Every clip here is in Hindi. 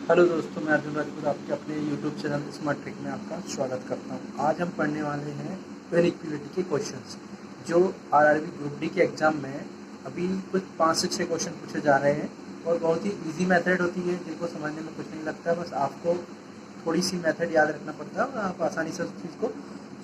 हेलो दोस्तों, मैं अर्जुन राजपूत आपके अपने यूट्यूब चैनल स्मार्ट ट्रिक में आपका स्वागत करता हूं। आज हम पढ़ने वाले हैं इक्विलिटी के क्वेश्चंस जो आरआरबी ग्रुप डी के एग्ज़ाम में अभी कुछ 5 से 6 क्वेश्चन पूछे जा रहे हैं और बहुत ही इजी मेथड होती है जिनको समझने में कुछ नहीं लगता। बस आपको थोड़ी सी मेथड याद रखना पड़ता है और आप आसानी से उस चीज़ को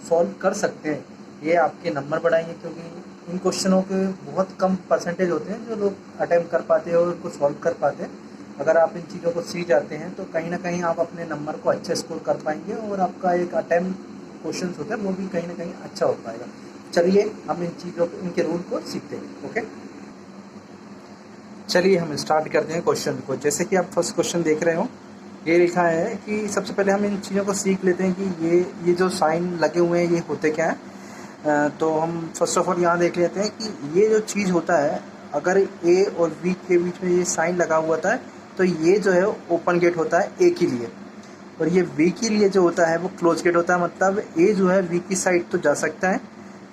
सॉल्व कर सकते हैं। ये आपके नंबर बढ़ाएंगे क्योंकि इन क्वेश्चनों के बहुत कम परसेंटेज होते हैं जो लोग अटैम्प्ट कर पाते हैं और उनको सॉल्व कर पाते हैं। अगर आप इन चीज़ों को सीख जाते हैं तो कहीं ना कहीं आप अपने नंबर को अच्छे स्कोर कर पाएंगे और आपका एक अटैम्प्ट क्वेश्चन होता है वो भी कहीं ना कहीं अच्छा हो पाएगा। चलिए हम इन चीज़ों को, इनके रूल को सीखते हैं। ओके, चलिए हम स्टार्ट करते हैं क्वेश्चन को। जैसे कि आप फर्स्ट क्वेश्चन देख रहे हो, ये लिखा है कि सबसे पहले हम इन चीज़ों को सीख लेते हैं कि ये जो साइन लगे हुए हैं ये होते क्या है। तो हम फर्स्ट ऑफ ऑल यहाँ देख लेते हैं कि ये जो चीज़ होता है, अगर ए और बी के बीच में ये साइन लगा हुआ था तो ये जो है ओपन गेट होता है ए के लिए, और ये बी के लिए जो होता है वो क्लोज गेट होता है। मतलब ए जो है बी की साइड तो जा सकता है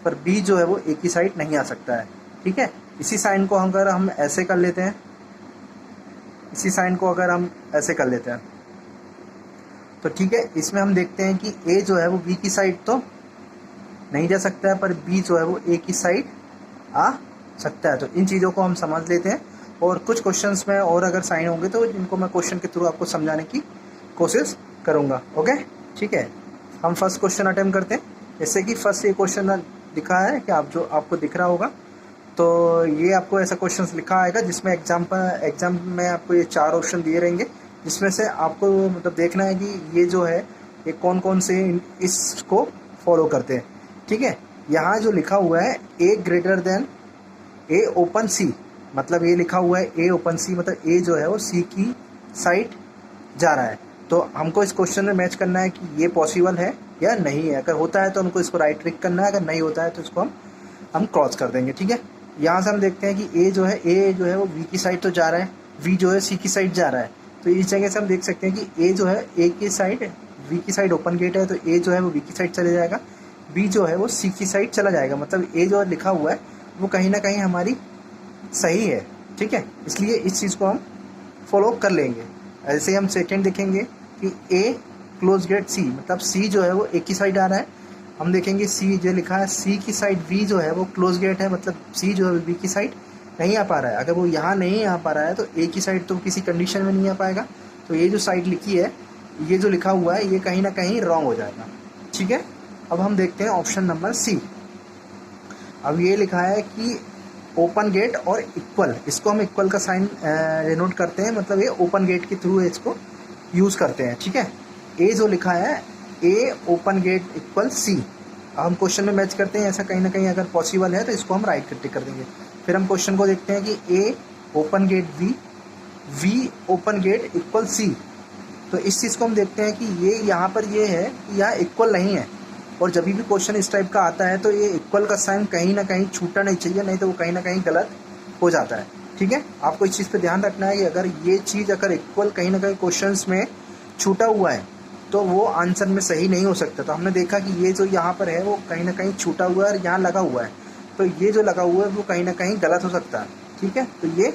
पर बी जो है वो ए की साइड नहीं आ सकता है। ठीक है, इसी साइन को अगर हम ऐसे कर लेते हैं, इसी साइन को अगर हम ऐसे कर लेते हैं तो ठीक है, इसमें हम देखते हैं कि ए जो है वो बी की साइड तो नहीं जा सकता है पर बी जो है वो ए की साइड आ सकता है। तो इन चीज़ों को हम समझ लेते हैं और कुछ क्वेश्चंस में और अगर साइन होंगे तो इनको मैं क्वेश्चन के थ्रू आपको समझाने की कोशिश करूँगा। ओके, ठीक है, हम फर्स्ट क्वेश्चन अटेम्प्ट करते हैं। जैसे कि फर्स्ट ये क्वेश्चन लिखा है कि आप जो आपको दिख रहा होगा, तो ये आपको ऐसा क्वेश्चन लिखा आएगा जिसमें एग्जाम में आपको ये 4 ऑप्शन दिए रहेंगे, जिसमें से आपको मतलब देखना है कि ये जो है ये कौन कौन से इसको फॉलो करते हैं। ठीक है, यहाँ जो लिखा हुआ है ए ग्रेटर देन ए ओपन सी, मतलब ये लिखा हुआ है ए ओपन सी, मतलब ए जो है वो सी की साइड जा रहा है। तो हमको इस क्वेश्चन में मैच करना है कि ये पॉसिबल है या नहीं है। अगर होता है तो हमको इसको राइट ट्रिक करना है, अगर नहीं होता है तो इसको हम क्रॉस कर देंगे। ठीक है, यहाँ से हम देखते हैं कि ए जो है वो बी की साइड तो जा रहा है, बी जो है सी की साइड जा रहा है। तो इस जगह से हम देख सकते हैं कि ए जो है ए की साइड, बी की साइड ओपन गेट है तो ए जो है वो बी की साइड चले जाएगा, बी जो है वो सी की साइड चला जाएगा। मतलब ए जो लिखा हुआ है वो कहीं ना कहीं हमारी सही है। ठीक है, इसलिए इस चीज़ को हम फॉलो कर लेंगे। ऐसे ही हम सेकेंड देखेंगे कि ए क्लोज गेट सी, मतलब सी जो है वो ए की साइड आ रहा है। हम देखेंगे सी जो लिखा है सी की साइड बी जो है वो क्लोज गेट है, मतलब सी जो है बी की साइड नहीं आ पा रहा है। अगर वो यहाँ नहीं आ पा रहा है तो ए की साइड तो किसी कंडीशन में नहीं आ पाएगा। तो ये जो साइड लिखी है, ये जो लिखा हुआ है ये कहीं ना कहीं रॉन्ग हो जाएगा। ठीक है, अब हम देखते हैं ऑप्शन नंबर सी। अब ये लिखा है कि ओपन गेट और इक्वल, इसको हम इक्वल का साइन डिनोट करते हैं, मतलब ये ओपन गेट के थ्रू इसको यूज़ करते हैं। ठीक है, ए जो लिखा है ए ओपन गेट इक्वल सी, हम क्वेश्चन में मैच करते हैं। ऐसा कहीं ना कहीं अगर पॉसिबल है तो इसको हम राइट टिक कर देंगे। फिर हम क्वेश्चन को देखते हैं कि A open get V, V open gate equal C. तो इस चीज़ को हम देखते हैं कि ये यहाँ पर ये है कि यहाँ इक्वल नहीं है, और जब भी क्वेश्चन इस टाइप का आता है तो ये इक्वल का साइन कहीं ना कहीं छूटना नहीं चाहिए, नहीं तो वो कहीं ना कहीं गलत हो जाता है। ठीक है, आपको इस चीज़ पे ध्यान रखना है कि अगर ये चीज़ अगर इक्वल कहीं ना कहीं क्वेश्चंस में छूटा हुआ है तो वो आंसर में सही नहीं हो सकता। तो हमने देखा कि ये जो यहाँ पर है वो कहीं ना कहीं छूटा हुआ है और यहाँ लगा हुआ है, तो ये जो लगा हुआ है वो कहीं ना कहीं गलत हो सकता है। ठीक है, तो ये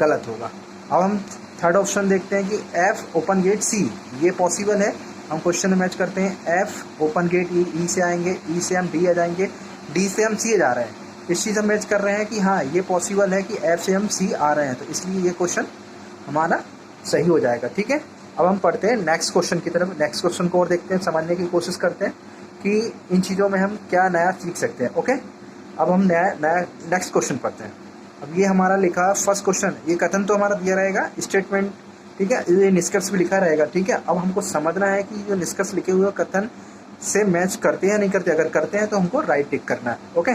गलत होगा। अब हम थर्ड ऑप्शन देखते हैं कि एफ ओपन गेट सी, ये पॉसिबल है। हम क्वेश्चन में मैच करते हैं एफ ओपन गेट ई से आएंगे, ई से हम डी आ जाएंगे, डी से हम सी जा रहे हैं। इस चीज़ हम मैच कर रहे हैं कि हाँ ये पॉसिबल है कि एफ से हम सी आ रहे हैं, तो इसलिए ये क्वेश्चन हमारा सही हो जाएगा। ठीक है, अब हम पढ़ते हैं नेक्स्ट क्वेश्चन की तरफ। नेक्स्ट क्वेश्चन को और देखते हैं, समझने की कोशिश करते हैं कि इन चीज़ों में हम क्या नया सीख सकते हैं। ओके, अब हम नया नेक्स्ट क्वेश्चन पढ़ते हैं। अब ये हमारा लिखा फर्स्ट क्वेश्चन, ये कथन तो हमारा दिया रहेगा स्टेटमेंट। ठीक है, ये निष्कर्ष भी लिखा रहेगा। ठीक है, अब हमको समझना है कि जो निष्कर्ष लिखे हुए कथन से मैच करते हैं या नहीं करते। अगर करते हैं तो हमको राइट टिक करना है। ओके,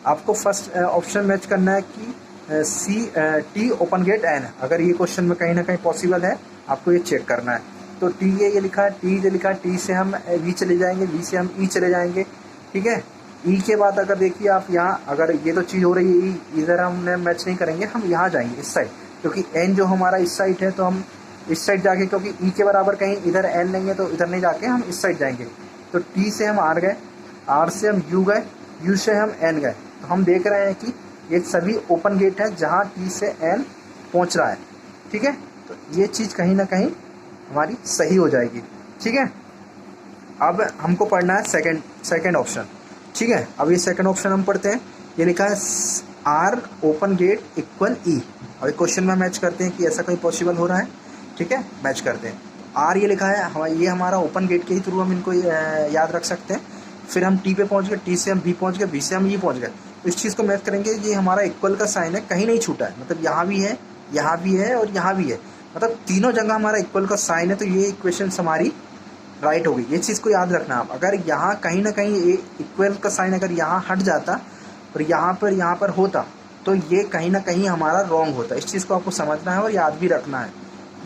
आपको फर्स्ट ऑप्शन मैच करना है कि C T open gate N, अगर ये क्वेश्चन में कहीं ना कहीं पॉसिबल है आपको ये चेक करना है। तो टी ये लिखा है, टी जो लिखा है, टी से हम वी चले जाएंगे, वी से हम ई चले जाएंगे। ठीक है, ई के बाद अगर देखिए आप यहाँ, अगर ये तो चीज़ हो रही है ई, इधर हमने मैच नहीं करेंगे, हम यहाँ जाएंगे इस साइड, क्योंकि एन जो हमारा इस साइड है तो हम इस साइड जाके, क्योंकि ई के बराबर कहीं इधर एन नहीं है तो इधर नहीं जाके हम इस साइड जाएंगे। तो टी से हम आर गए, आर से हम यू गए, यू से हम एन गए। तो हम देख रहे हैं कि ये सभी ओपन गेट है जहाँ टी से एन पहुँच रहा है। ठीक है, तो ये चीज़ कहीं ना कहीं हमारी सही हो जाएगी। ठीक है, अब हमको पढ़ना है सेकंड ऑप्शन। ठीक है, अब ये सेकंड ऑप्शन हम पढ़ते हैं। ये लिखा है आर ओपन गेट इक्वल ई। अब क्वेश्चन में मैच करते हैं कि ऐसा कोई पॉसिबल हो रहा है। ठीक है, मैच करते हैं। आर ये लिखा है, ये हमारा ओपन गेट के ही थ्रू हम इनको याद रख सकते हैं। फिर हम टी पे पहुंच गए, टी से हम बी पहुंच गए, बी से हम ई पहुंच गए। तो इस चीज़ को मैच करेंगे, ये हमारा इक्वल का साइन है, कहीं नहीं छूटा है, मतलब यहाँ भी है, यहाँ भी है और यहाँ भी है, मतलब तीनों जगह हमारा इक्वल का साइन है। तो ये इक्वेशन हमारी राइट होगी। ये चीज़ को याद रखना आप। अगर यहाँ कहीं ना कहीं इक्वल का साइन अगर यहाँ हट जाता और यहाँ पर होता तो ये कहीं ना कहीं हमारा रॉन्ग होता। इस चीज़ को आपको समझना है और याद भी रखना है।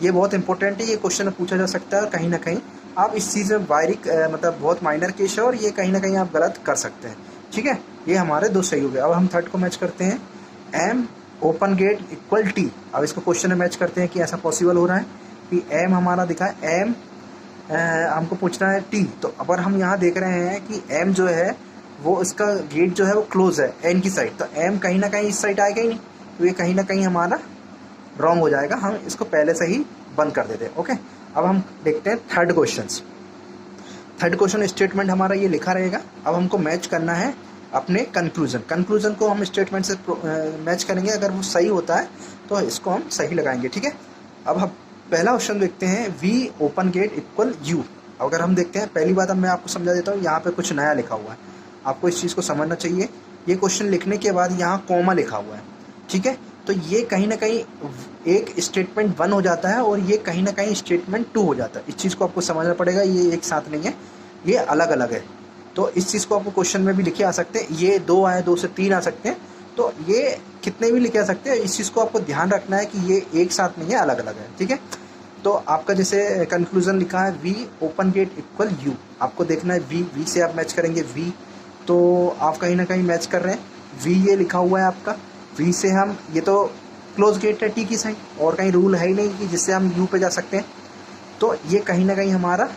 ये बहुत इंपॉर्टेंट है, ये क्वेश्चन पूछा जा सकता है और कहीं ना कहीं आप इस चीज़ में बारीक मतलब बहुत माइनर केस है और ये कहीं ना कहीं आप गलत कर सकते हैं। ठीक है, ये हमारे दो सही हो गए। अब हम थर्ड को मैच करते हैं, am open get equal T. अब इसको क्वेश्चन में मैच करते हैं कि ऐसा पॉसिबल हो रहा है कि एम हमारा दिखा है, एम हमको पूछना है टी। तो अगर हम यहाँ देख रहे हैं कि एम जो है वो इसका गेट जो है वो क्लोज है एन की साइड, तो एम कहीं ना कहीं इस साइड आएगा ही नहीं, तो ये कहीं ना कहीं हमारा रॉन्ग हो जाएगा। हम इसको पहले से ही बंद कर देते हैं। ओके, अब हम देखते हैं third question. Third question statement हमारा ये लिखा रहेगा। अब हमको मैच करना है अपने कंक्लूजन को हम स्टेटमेंट से मैच करेंगे। अगर वो सही होता है तो इसको हम सही लगाएंगे। ठीक है, अब हम पहला ऑप्शन देखते हैं, V open gate equal U. अगर हम देखते हैं, पहली बात अब मैं आपको समझा देता हूँ, यहाँ पे कुछ नया लिखा हुआ है, आपको इस चीज़ को समझना चाहिए। ये क्वेश्चन लिखने के बाद यहाँ कॉमा लिखा हुआ है। ठीक है, तो ये कहीं ना कहीं एक स्टेटमेंट 1 हो जाता है और ये कहीं ना कहीं स्टेटमेंट 2 हो जाता है। इस चीज़ को आपको समझना पड़ेगा, ये एक साथ नहीं है, ये अलग अलग है। तो इस चीज़ को आपको क्वेश्चन में भी लिखे आ सकते हैं, ये 2 आए, 2 से 3 आ सकते हैं, तो ये कितने भी लिखे आ सकते हैं। इस चीज़ को आपको ध्यान रखना है कि ये एक साथ नहीं है, अलग अलग है। ठीक है, तो आपका जैसे कंक्लूजन लिखा है V open gate equal U, आपको देखना है वी से आप मैच करेंगे वी, तो आप कहीं ना कहीं मैच कर रहे हैं। वी ये लिखा हुआ है आपका, वी से हम, ये तो क्लोज गेट है टी की साइड और कहीं रूल है ही नहीं कि जिससे हम यू पे जा सकते हैं, तो ये कहीं ना कहीं हमारा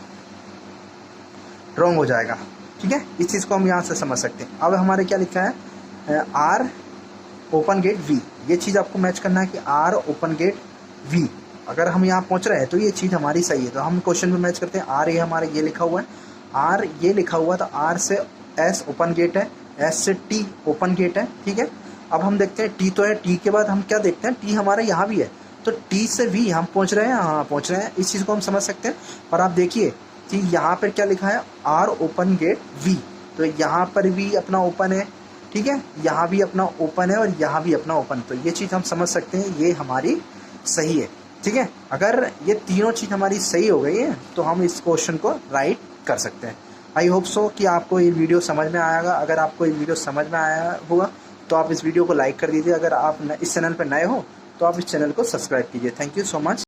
रॉन्ग हो जाएगा। ठीक है, इस चीज़ को हम यहाँ से समझ सकते हैं। अब हमारे क्या लिखा है, आर ओपन गेट वी, ये चीज़ आपको मैच करना है कि आर ओपन गेट वी। अगर हम यहाँ पहुँच रहे हैं तो ये चीज़ हमारी सही है, तो हम क्वेश्चन में मैच करते हैं। आर ये हमारे ये लिखा हुआ है, आर ये लिखा हुआ, तो आर से एस ओपन गेट है, एस से टी ओपन गेट है। ठीक है, अब हम देखते हैं टी तो है, टी के बाद हम क्या देखते हैं, टी हमारे यहाँ भी है, तो टी से वी हम पहुँच रहे हैं, हाँ पहुँच रहे हैं। इस चीज़ को हम समझ सकते हैं। और आप देखिए कि यहाँ पर क्या लिखा है, आर ओपन गेट वी, तो यहाँ पर भी अपना ओपन है। ठीक है, यहाँ भी अपना ओपन है और यहाँ भी अपना ओपन, तो ये चीज़ हम समझ सकते हैं, ये हमारी सही है। ठीक है, अगर ये तीनों चीज़ हमारी सही हो गई है तो हम इस क्वेश्चन को राइट कर सकते हैं। आई होप सो कि आपको ये वीडियो समझ में आएगा। अगर आपको ये वीडियो समझ में आया होगा तो आप इस वीडियो को लाइक कर दीजिए। अगर आप इस चैनल पर नए हो तो आप इस चैनल को सब्सक्राइब कीजिए। Thank you so much.